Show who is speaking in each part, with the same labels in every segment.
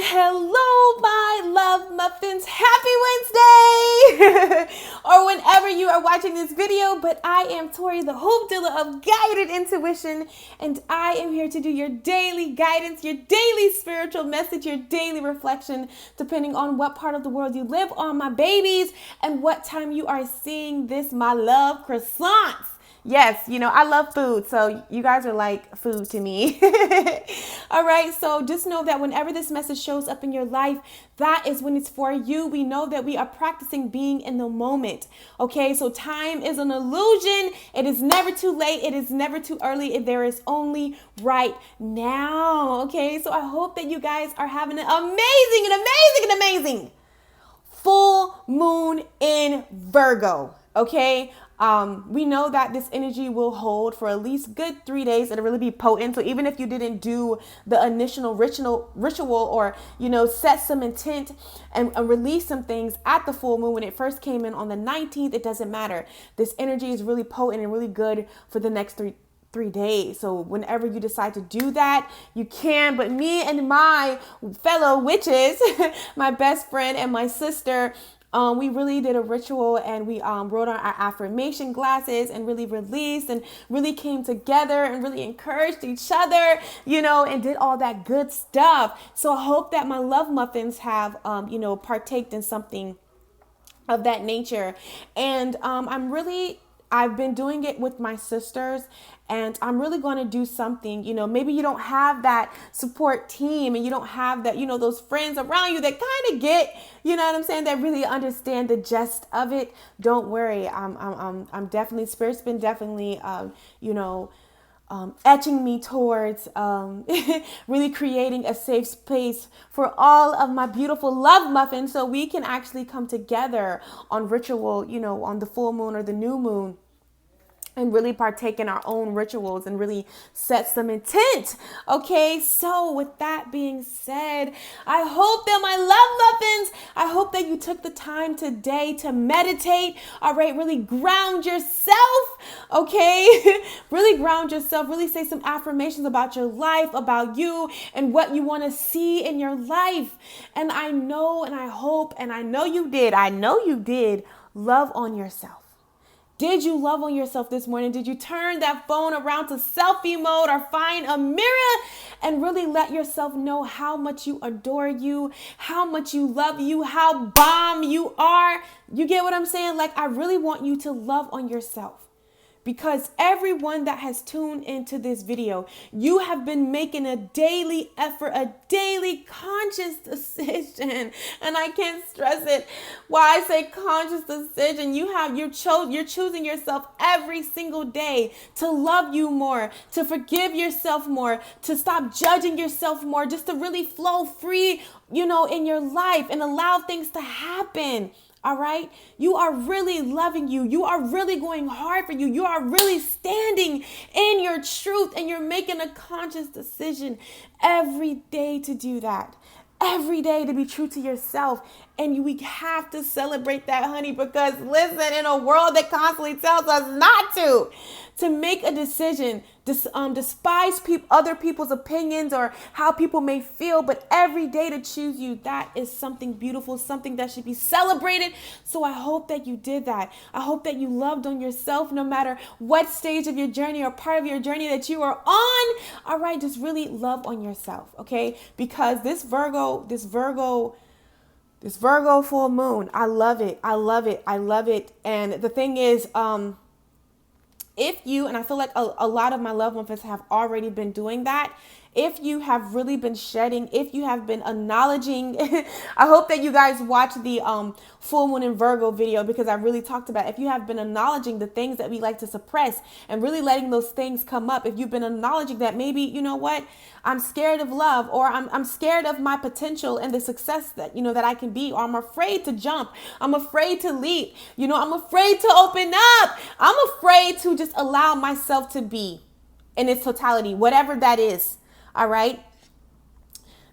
Speaker 1: Hello, my love muffins. Happy Wednesday! Or whenever you are watching this video, but I am Tori, the hope dealer of guided intuition, and I am here to do your daily guidance, your daily spiritual message, your daily reflection, depending on what part of the world you live on, my babies, and what time you are seeing this, my love croissants. Yes, I love food, so you guys are like food to me. All right, so just know that whenever this message shows up in your life, that is when it's for you. We know that we are practicing being in the moment. Okay, so time is an illusion. It is never too late. It is never too early. There is only right now. Okay, so I hope that you guys are having an amazing full moon in Virgo. Okay. We know that this energy will hold for at least good 3 days. It'll really be potent. So even if you didn't do the initial ritual or, set some intent and release some things at the full moon when it first came in on the 19th, it doesn't matter. This energy is really potent and really good for the next three days. So whenever you decide to do that, you can. But me and my fellow witches, my best friend and my sister, we really did a ritual and we wrote on our affirmation glasses and really released and really came together and really encouraged each other, and did all that good stuff. So I hope that my love muffins have, partaked in something of that nature. And I've been doing it with my sisters, and I'm really going to do something. Maybe you don't have that support team and you don't have that, those friends around you that kind of get, that really understand the gist of it. Don't worry. I'm definitely, Spirit's been definitely, etching me towards really creating a safe space for all of my beautiful love muffins so we can actually come together on ritual, on the full moon or the new moon, and really partake in our own rituals and really set some intent. Okay, so with that being said, I hope that my love muffins, I hope that you took the time today to meditate. All right, really ground yourself. Okay, really ground yourself. Really say some affirmations about your life, about you, and what you want to see in your life. And I know, and I hope, and I know you did love on yourself. Did you love on yourself this morning? Did you turn that phone around to selfie mode or find a mirror and really let yourself know how much you adore you, how much you love you, how bomb you are? You get what I'm saying? Like, I really want you to love on yourself. Because everyone that has tuned into this video, you have been making a daily effort, a daily conscious decision. And I can't stress it. Why I say conscious decision, you're choosing yourself every single day to love you more, to forgive yourself more, to stop judging yourself more, just to really flow free, in your life and allow things to happen. All right. You are really loving you. You are really going hard for you. You are really standing in your truth, and you're making a conscious decision every day to do that. Every day to be true to yourself. And we have to celebrate that, honey, because listen, in a world that constantly tells us not to make a decision, despise other people's opinions or how people may feel, but every day to choose you, that is something beautiful, something that should be celebrated. So I hope that you did that. I hope that you loved on yourself, no matter what stage of your journey or part of your journey that you are on. All right, just really love on yourself, okay? Because this Virgo full moon, I love it. And the thing is, if you, and I feel like a lot of my love muffins have already been doing that, if you have really been shedding, if you have been acknowledging, I hope that you guys watch the full moon in Virgo video, because I really talked about if you have been acknowledging the things that we like to suppress and really letting those things come up. If you've been acknowledging that maybe, I'm scared of love, or I'm scared of my potential and the success that, that I can be, or I'm afraid to jump. I'm afraid to leap. I'm afraid to open up. I'm afraid to just allow myself to be in its totality, whatever that is. All right.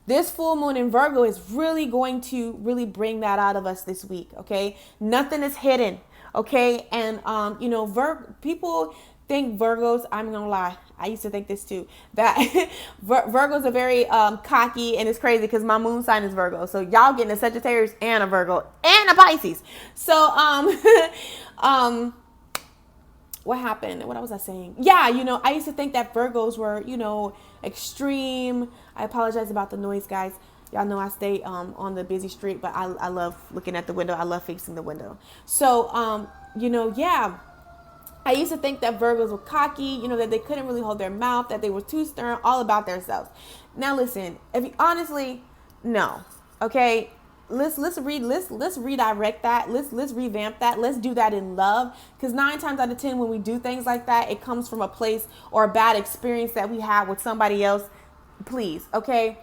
Speaker 1: This full moon in Virgo is really going to really bring that out of us this week. Okay. Nothing is hidden. Okay. And, people, think Virgos, I'm going to lie, I used to think this too, that Virgos are very cocky, and it's crazy because my moon sign is Virgo. So y'all getting a Sagittarius and a Virgo and a Pisces. So, what happened? What was I saying? Yeah, I used to think that Virgos were, extreme. I apologize about the noise, guys. Y'all know I stay on the busy street, but I love looking at the window. I love facing the window. So, yeah. I used to think that Virgos were cocky, that they couldn't really hold their mouth, that they were too stern, all about themselves. Now listen, if you honestly, no. Okay? Let's redirect that. Let's revamp that. Let's do that in love. Because 9 times out of 10, when we do things like that, it comes from a place or a bad experience that we had with somebody else. Please, okay?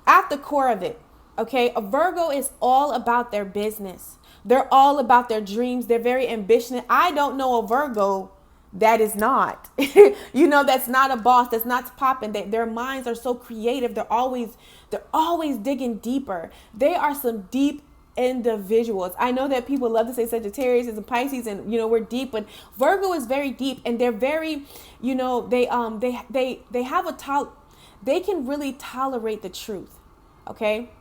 Speaker 1: At the core of it, okay, a Virgo is all about their business. They're all about their dreams. They're very ambitious. I don't know a Virgo that is not, that's not a boss, that's not popping. Their minds are so creative. They're always digging deeper. They are some deep individuals. I know that people love to say Sagittarius and Pisces, and we're deep, but Virgo is very deep, and they're very, they have they can really tolerate the truth. Okay.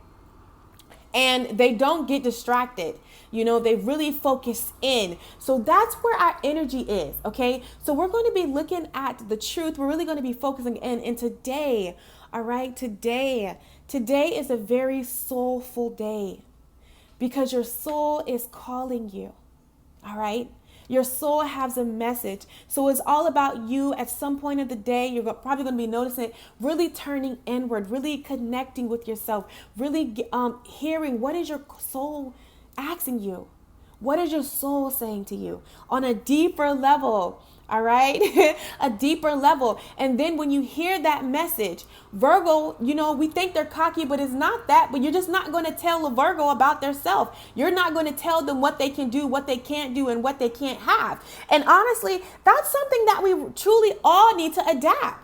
Speaker 1: And they don't get distracted. They really focus in. So that's where our energy is. Okay. So we're going to be looking at the truth. We're really going to be focusing in. And today, all right, today is a very soulful day because your soul is calling you. All right. Your soul has a message. So it's all about you. At some point of the day, you're probably going to be noticing it, really turning inward, really connecting with yourself, really hearing what is your soul asking you? What is your soul saying to you on a deeper level? All right. A deeper level. And then when you hear that message, Virgo, we think they're cocky, but it's not that. But you're just not going to tell a Virgo about their self. You're not going to tell them what they can do, what they can't do, and what they can't have. And honestly, that's something that we truly all need to adapt.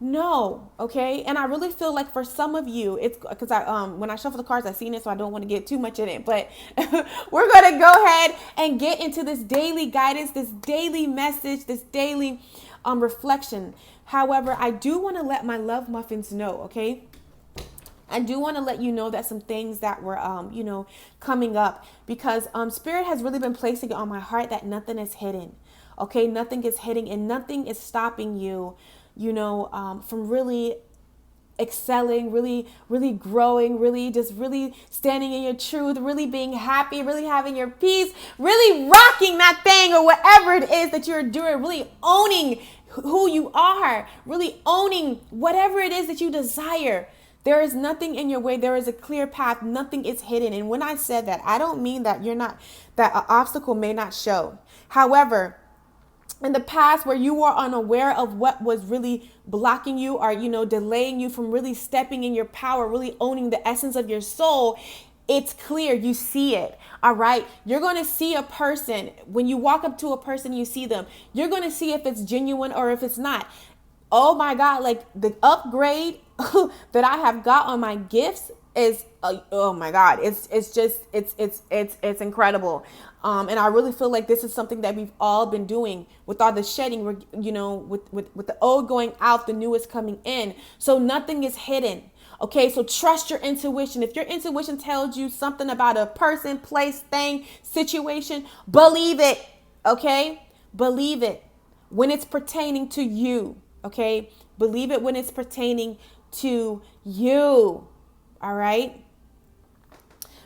Speaker 1: No. Okay. And I really feel like for some of you, it's because when I shuffle the cards, I've seen it, so I don't want to get too much in it, but we're going to go ahead and get into this daily guidance, this daily message, this daily reflection. However, I do want to let my love muffins know. Okay. I do want to let you know that some things that were, coming up, because Spirit has really been placing it on my heart that nothing is hidden. Okay. Nothing is hidden, and nothing is stopping you, from really excelling, really, really growing, really standing in your truth, really being happy, really having your peace, really rocking that thing or whatever it is that you're doing, really owning who you are, really owning whatever it is that you desire. There is nothing in your way. There is a clear path. Nothing is hidden. And when I said that, I don't mean that that an obstacle may not show. However, in the past where you were unaware of what was really blocking you or, delaying you from really stepping in your power, really owning the essence of your soul, it's clear. You see it. All right. You're going to see a person. When you walk up to a person, you see them. You're going to see if it's genuine or if it's not. Oh my God. Like the upgrade that I have got on my gifts is, oh my God. It's incredible. And I really feel like this is something that we've all been doing with all the shedding, with the old going out, the new is coming in. So nothing is hidden. Okay, so trust your intuition. If your intuition tells you something about a person, place, thing, situation, believe it. Okay, believe it when it's pertaining to you. Okay, believe it when it's pertaining to you. All right.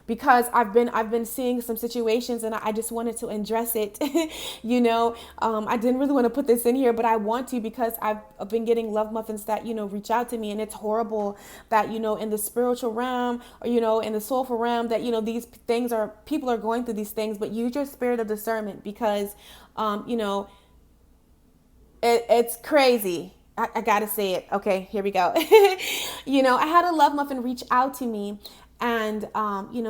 Speaker 1: Because I've been seeing some situations and I just wanted to address it. I didn't really want to put this in here, but I want to because I've been getting love muffins that, reach out to me, and it's horrible that, in the spiritual realm or, in the soulful realm that, these things people are going through these things, but use your spirit of discernment because, it's crazy. I got to say it. Okay, here we go. I had a love muffin reach out to me and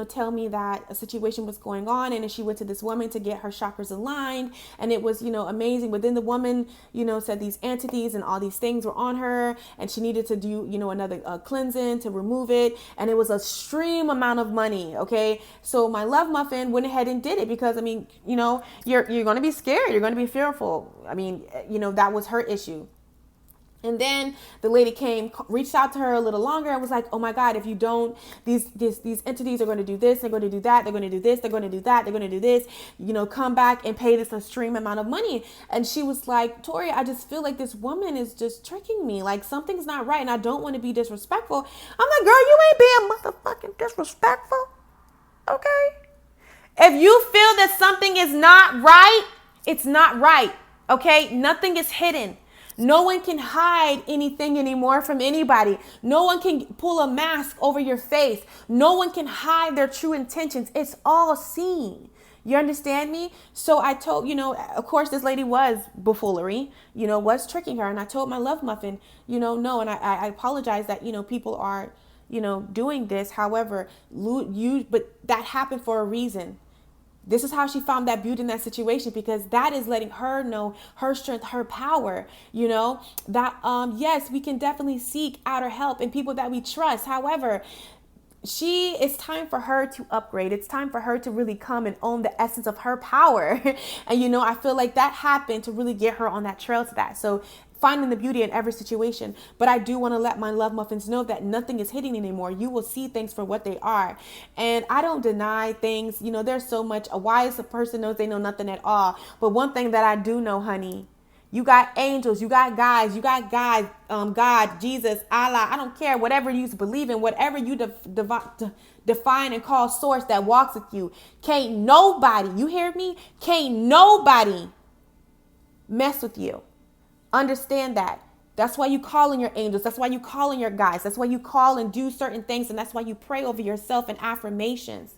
Speaker 1: tell me that a situation was going on, and then she went to this woman to get her chakras aligned, and it was amazing. But then the woman said these entities and all these things were on her, and she needed to do another cleansing to remove it, and it was a extreme amount of money. Okay, so my love muffin went ahead and did it because you're going to be scared, you're going to be fearful. That was her issue. And then the lady reached out to her a little longer and was like, oh my God, if you don't, these entities are going to do this, they're going to do that, they're going to do this, they're going to do that, they're going to do this, come back and pay this extreme amount of money. And she was like, Tori, I just feel like this woman is just tricking me. Like something's not right and I don't want to be disrespectful. I'm like, girl, you ain't being motherfucking disrespectful. Okay? If you feel that something is not right, it's not right. Okay? Nothing is hidden. No one can hide anything anymore from anybody. No one can pull a mask over your face. No one can hide their true intentions. It's all seen. You understand me? So I told, of course, this lady was buffoonery, was tricking her. And I told my love muffin, no. And I apologize that, people are, doing this. However, but that happened for a reason. This is how she found that beauty in that situation, because that is letting her know her strength, her power, that, yes, we can definitely seek outer help and people that we trust. However, it's time for her to upgrade. It's time for her to really come and own the essence of her power. And, I feel like that happened to really get her on that trail to that. So finding the beauty in every situation. But I do want to let my love muffins know that nothing is hidden anymore. You will see things for what they are. And I don't deny things. There's so much. A wise person knows they know nothing at all. But one thing that I do know, honey, you got angels, you got guys, God, Jesus, Allah, I don't care, whatever you believe in, whatever you define and call source that walks with you. Can't nobody, you hear me? Can't nobody mess with you. Understand that. That's why you call in your angels. That's why you call in your guys. That's why you call and do certain things. And that's why you pray over yourself in affirmations.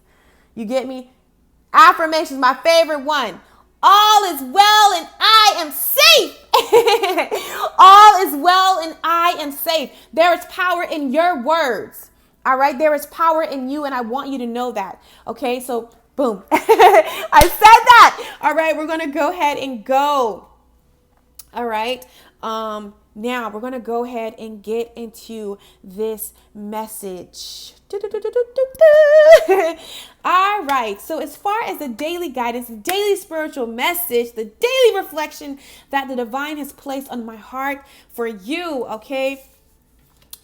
Speaker 1: You get me? Affirmations, my favorite one. All is well and I am safe. All is well and I am safe. There is power in your words. All right. There is power in you. And I want you to know that. Okay. So boom. I said that. All right. We're going to go ahead and go. All right. Now we're going to go ahead and get into this message. All right. So as far as the daily guidance, the daily spiritual message, the daily reflection that the divine has placed on my heart for you. Okay.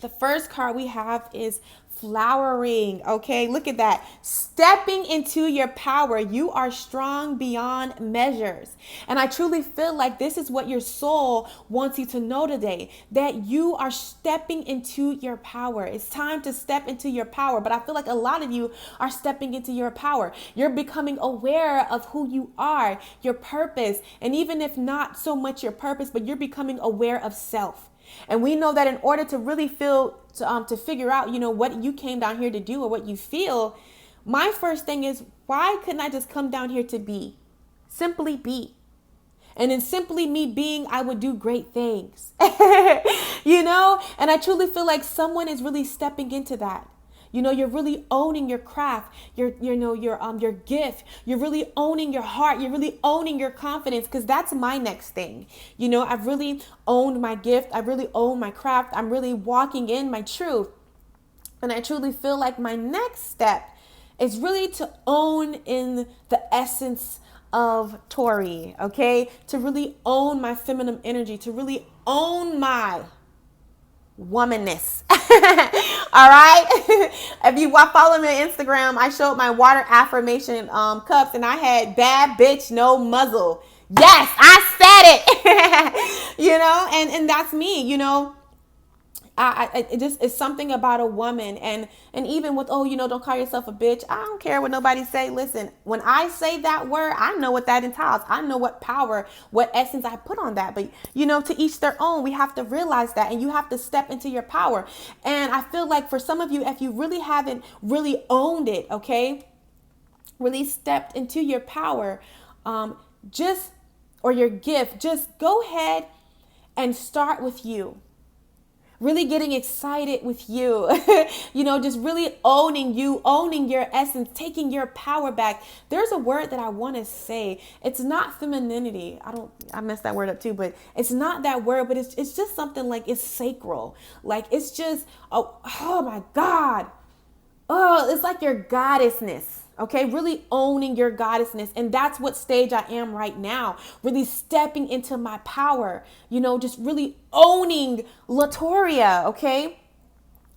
Speaker 1: The first card we have is flowering. Okay, look at that. Stepping into your power. You are strong beyond measures. And I truly feel like this is what your soul wants you to know today, that you are stepping into your power. It's time to step into your power. But I feel like a lot of you are stepping into your power. You're becoming aware of who you are, your purpose, and even if not so much your purpose, but you're becoming aware of self. And we know that in order to really to figure out, what you came down here to do or what you feel, my first thing is, why couldn't I just come down here to be? Simply be. And in simply me being, I would do great things, and I truly feel like someone is really stepping into that. You're really owning your craft, your gift. You're really owning your heart. You're really owning your confidence, because that's my next thing. I've really owned my gift. I really own my craft. I'm really walking in my truth. And I truly feel like my next step is really to own in the essence of Tori, okay? To really own my feminine energy, to really own my womanness. All right. If you follow me on Instagram, I showed my water affirmation cups, and I had bad bitch, no muzzle. Yes, I said it. And that's me. It's something about a woman, and even with, don't call yourself a bitch. I don't care what nobody say. Listen, when I say that word, I know what that entails. I know what power, what essence I put on that. But, to each their own, we have to realize that, and you have to step into your power. And I feel like for some of you, if you really haven't really owned it, okay, really stepped into your power, or your gift, just go ahead and start with you. really getting excited with you, just really owning you, owning your essence, taking your power back. There's a word that I want to say. It's not femininity. I messed that word up too, but it's not that word, but it's just something like it's sacral. Like it's just, oh my God. Oh, it's like your goddessness. Okay, really owning your goddessness. And that's what stage I am right now. Really stepping into my power, just really owning Latoria. Okay.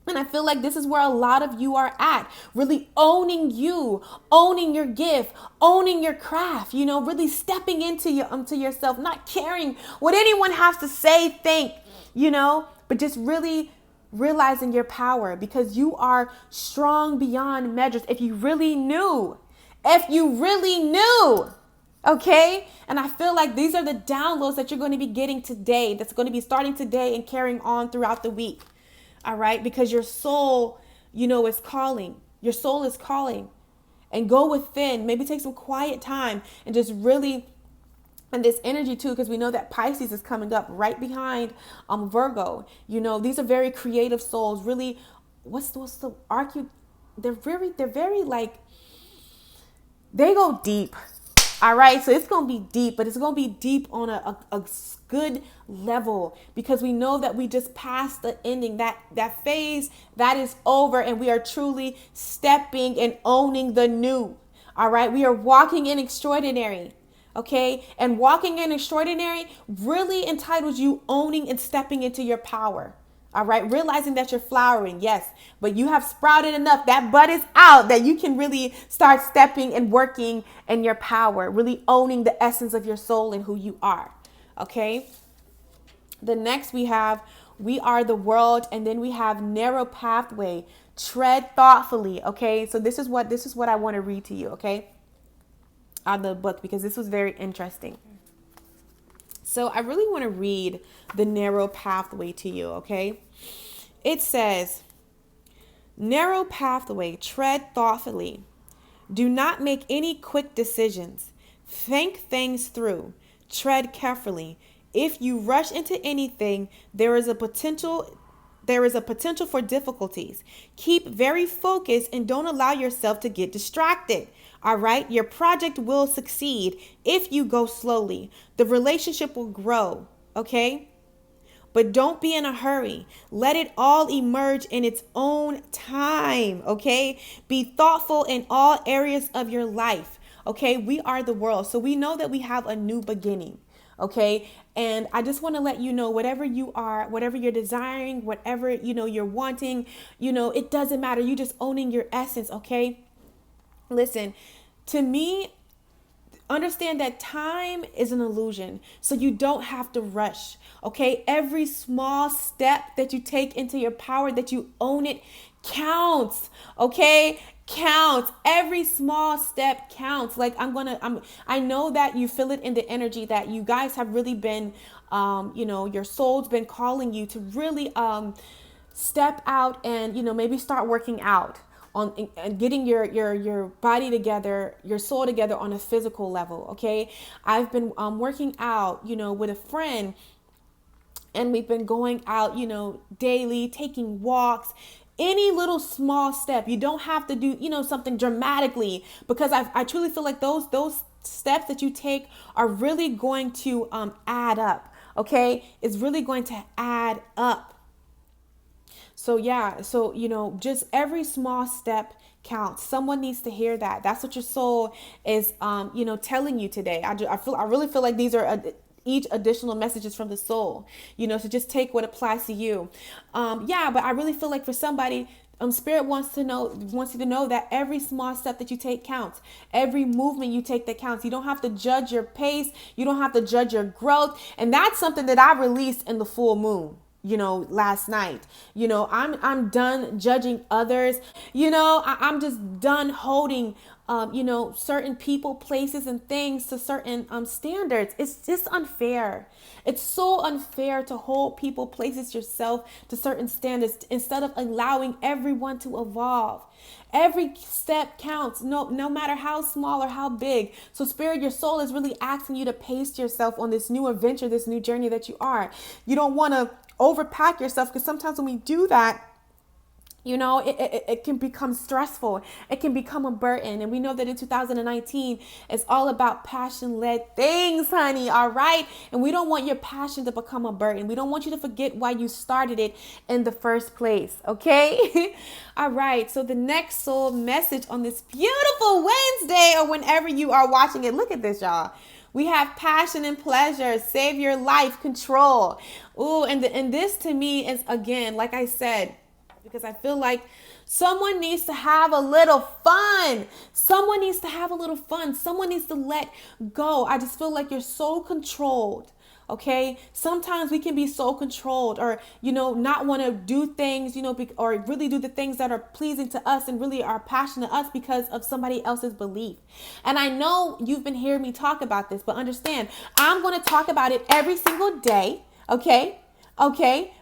Speaker 1: And I feel like this is where a lot of you are at, really owning you, owning your gift, owning your craft, really stepping into yourself, not caring what anyone has to say, think, but just really realizing your power, because you are strong beyond measures. If you really knew, okay. And I feel like these are the downloads that you're going to be getting today, that's going to be starting today and carrying on throughout the week. All right. Because your soul, is calling. Your soul is calling. And go within, maybe take some quiet time and just really, and this energy too, because we know that Pisces is coming up right behind Virgo. These are very creative souls. Really, what's the arcu? They're very like, they go deep. All right, so it's going to be deep, but it's going to be deep on a good level, because we know that we just passed the ending, that phase that is over, and we are truly stepping and owning the new. All right, we are walking in extraordinary. Okay, and walking in extraordinary really entitles you owning and stepping into your power. All right, realizing that you're flowering, yes, but you have sprouted enough. That bud is out that you can really start stepping and working in your power, really owning the essence of your soul and who you are. Okay. The next we are the world, and then we have narrow pathway, tread thoughtfully. Okay. So this is what I want to read to you. Okay. Out of the book, because this was very interesting. So I really want to read the narrow pathway to you, okay? It says, narrow pathway, tread thoughtfully. Do not make any quick decisions. Think things through. Tread carefully. If you rush into anything, there is a potential for difficulties. Keep very focused and don't allow yourself to get distracted. All right. Your project will succeed if you go slowly. The relationship will grow. Okay. But don't be in a hurry. Let it all emerge in its own time. Okay. Be thoughtful in all areas of your life. Okay. We are the world. So we know that we have a new beginning. Okay. And I just want to let you know, whatever you are, whatever you're desiring, whatever, you're wanting, it doesn't matter. You just owning your essence. Okay. Listen, to me, understand that time is an illusion. So you don't have to rush. Okay. Every small step that you take into your power, that you own it, counts. Okay. Counts. Every small step counts. Like I know that you feel it in the energy that you guys have really been, your soul's been calling you to really, step out and, maybe start working out on and getting your body together, your soul together on a physical level. Okay. I've been, working out, with a friend, and we've been going out, daily, taking walks. Any little small step. You don't have to do, something dramatically, because I truly feel like those steps that you take are really going to add up. Okay. It's really going to add up. So yeah, so, just every small step counts. Someone needs to hear that. That's what your soul is, telling you today. I really feel like these are each additional messages from the soul, so just take what applies to you. But I really feel like for somebody, Spirit wants you to know that every small step that you take counts. Every movement you take that counts. You don't have to judge your pace. You don't have to judge your growth. And that's something that I released in the full moon. Last night, I'm done judging others. I'm just done holding certain people, places, and things to certain standards. It's just unfair. It's so unfair to hold people, places, yourself to certain standards instead of allowing everyone to evolve. Every step counts, no matter how small or how big. So spirit, your soul is really asking you to pace yourself on this new adventure, this new journey that you are. You don't want to overpack yourself, because sometimes when we do that, it can become stressful. It can become a burden. And we know that in 2019, it's all about passion-led things, honey. All right. And we don't want your passion to become a burden. We don't want you to forget why you started it in the first place. Okay. All right. So the next soul message on this beautiful Wednesday, or whenever you are watching it, look at this, y'all. We have passion and pleasure, save your life, control. Ooh, and this to me is, again, like I said, because I feel like someone needs to have a little fun. Someone needs to have a little fun. Someone needs to let go. I just feel like you're so controlled. Okay. Sometimes we can be so controlled, or, not want to do things, or really do the things that are pleasing to us and really are passionate to us because of somebody else's belief. And I know you've been hearing me talk about this, but understand, I'm going to talk about it every single day. Okay.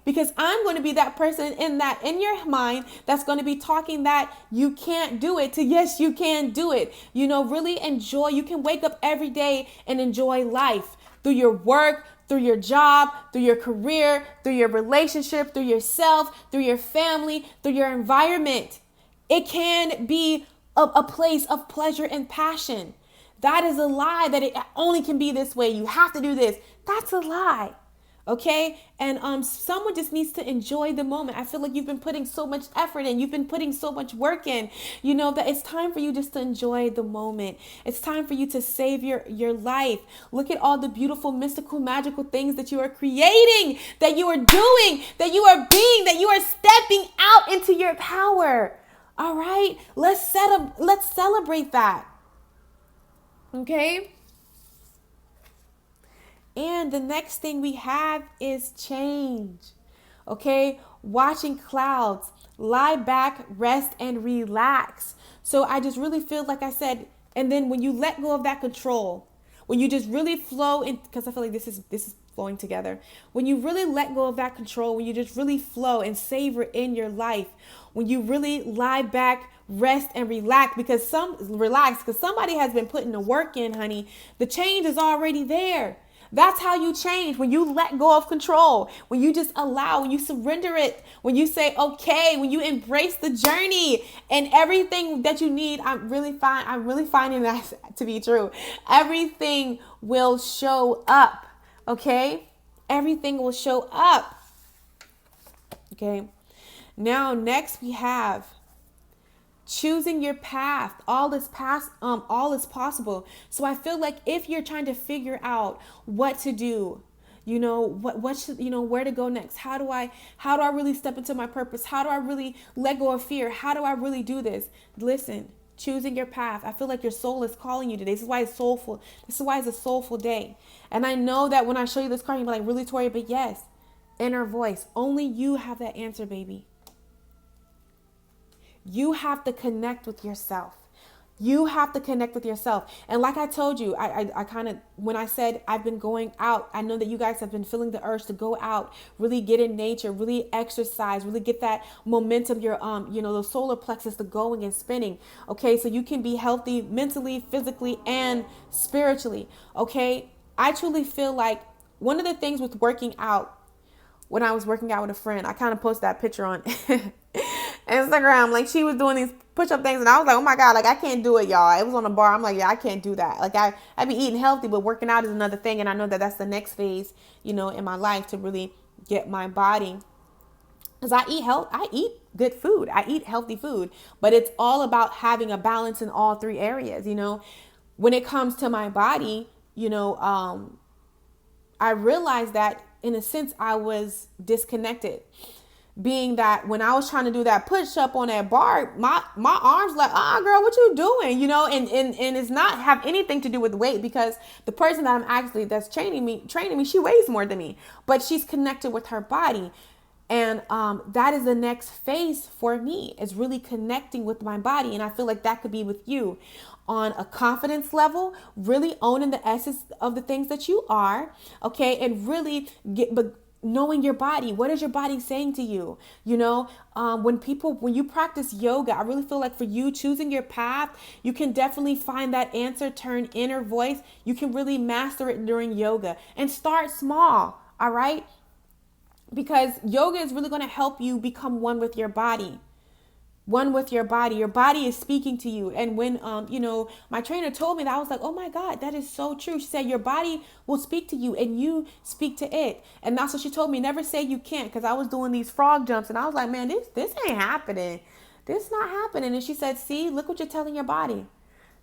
Speaker 1: Because I'm going to be that person in your mind that's going to be talking that you can't do it to yes, you can do it. Really enjoy. You can wake up every day and enjoy life through your work, through your job, through your career, through your relationship, through yourself, through your family, through your environment. It can be a place of pleasure and passion. That is a lie, that it only can be this way. You have to do this. That's a lie. Okay. And someone just needs to enjoy the moment. I feel like you've been putting so much effort in. You've been putting so much work in, that it's time for you just to enjoy the moment. It's time for you to save your life. Look at all the beautiful, mystical, magical things that you are creating, that you are doing, that you are being, that you are stepping out into your power. All right. Let's celebrate that. Okay. And the next thing we have is change. Okay. Watching clouds, lie back, rest, and relax. So I just really feel like I said, and then when you let go of that control, when you just really flow in, because I feel like this is flowing together. When you really let go of that control, when you just really flow and savor in your life, when you really lie back, rest, and relax, because somebody has been putting the work in, honey. The change is already there. That's how you change, when you let go of control, when you just allow, when you surrender it, when you say, okay, when you embrace the journey and everything that you need. I'm really finding that to be true. Everything will show up. Okay. Everything will show up. Okay. Now, next we have choosing your path. All is possible. So I feel like if you're trying to figure out what to do, what should, where to go next? How do I really step into my purpose? How do I really let go of fear? How do I really do this? Listen, choosing your path. I feel like your soul is calling you today. This is why it's soulful. This is why it's a soulful day. And I know that when I show you this card, you'll be like, really, Tori? But yes, inner voice. Only you have that answer, baby. You have to connect with yourself. You have to connect with yourself. And like I told you, I kind of, when I said I've been going out, I know that you guys have been feeling the urge to go out, really get in nature, really exercise, really get that momentum, the solar plexus, the going and spinning. Okay. So you can be healthy mentally, physically, and spiritually. Okay. I truly feel like one of the things with working out, when I was working out with a friend, I kind of posted that picture on Instagram. Like, she was doing these push-up things and I was like, oh my God, like, I can't do it, y'all. It was on a bar. I'm like, yeah, I can't do that. Like, I be eating healthy, but working out is another thing. And I know that that's the next phase, in my life, to really get my body. Because I eat good food. I eat healthy food, but it's all about having a balance in all three areas. When it comes to my body, I realized that in a sense I was disconnected, being that when I was trying to do that push up on that bar, my arms like, girl, what you doing? And it's not have anything to do with weight, because the person that that's training me, she weighs more than me, but she's connected with her body. And that is the next phase for me, is really connecting with my body. And I feel like that could be with you on a confidence level, really owning the essence of the things that you are, okay? And really knowing your body. What is your body saying to you? You know, when you practice yoga, I really feel like for you choosing your path, you can definitely find that answer, turn inner voice. You can really master it during yoga, and start small. All right. Because yoga is really going to help you become one with your body. One with your body. Your body is speaking to you. And when, my trainer told me that, I was like, oh my God, that is so true. She said, your body will speak to you and you speak to it. And that's what she told me. Never say you can't. Because I was doing these frog jumps and I was like, man, this ain't happening. This not happening. And she said, see, look what you're telling your body.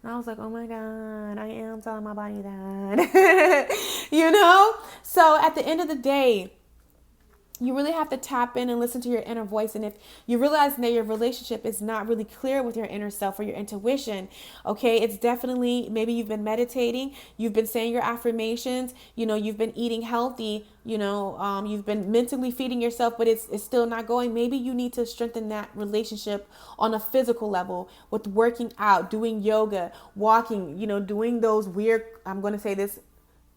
Speaker 1: And I was like, oh my God, I am telling my body that. So at the end of the day, you really have to tap in and listen to your inner voice. And if you realize that your relationship is not really clear with your inner self or your intuition, okay, it's definitely, maybe you've been meditating, you've been saying your affirmations, you've been eating healthy, you've been mentally feeding yourself, but it's still not going. Maybe you need to strengthen that relationship on a physical level with working out, doing yoga, walking, doing those weird, I'm going to say this,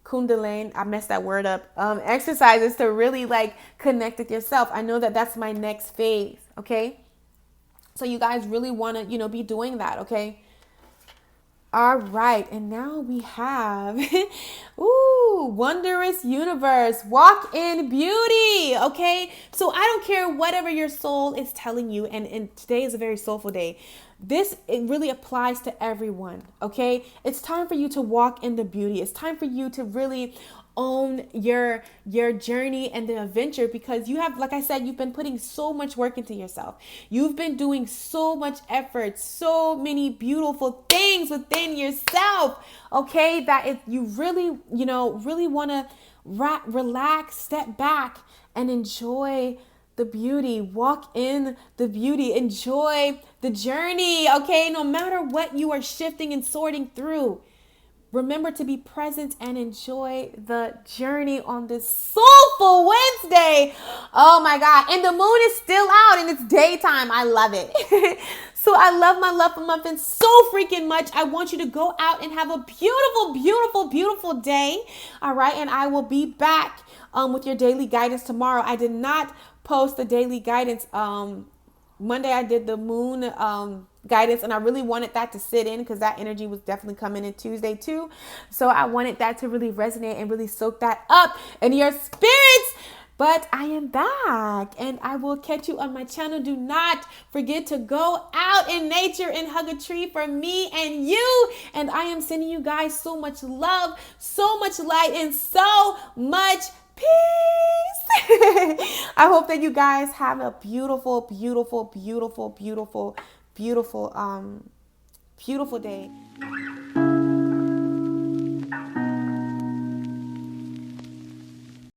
Speaker 1: Kundalini, I messed that word up, exercises to really connect with yourself. I know that that's my next phase. Okay. So you guys really want to, be doing that. Okay. All right. And now we have, wondrous universe, walk in beauty. Okay. So I don't care whatever your soul is telling you. And today is a very soulful day. It really applies to everyone, okay? It's time for you to walk in the beauty. It's time for you to really own your journey and the adventure, because you have, like I said, you've been putting so much work into yourself. You've been doing so much effort, so many beautiful things within yourself, okay? That if you really, really want to relax, step back and enjoy the beauty, walk in the beauty, enjoy the journey, okay? No matter what you are shifting and sorting through, remember to be present and enjoy the journey on this soulful Wednesday. Oh my God. And the moon is still out and it's daytime. I love it. So I love my love for muffins so freaking much. I want you to go out and have a beautiful, beautiful, beautiful day. All right. And I will be back with your daily guidance tomorrow. I did not post the daily guidance. Monday I did the moon guidance, and I really wanted that to sit in because that energy was definitely coming in Tuesday too. So I wanted that to really resonate and really soak that up in your spirits. But I am back and I will catch you on my channel. Do not forget to go out in nature and hug a tree for me and you. And I am sending you guys so much love, so much light, and so much peace. I hope that you guys have a beautiful, beautiful, beautiful, beautiful, beautiful, beautiful day.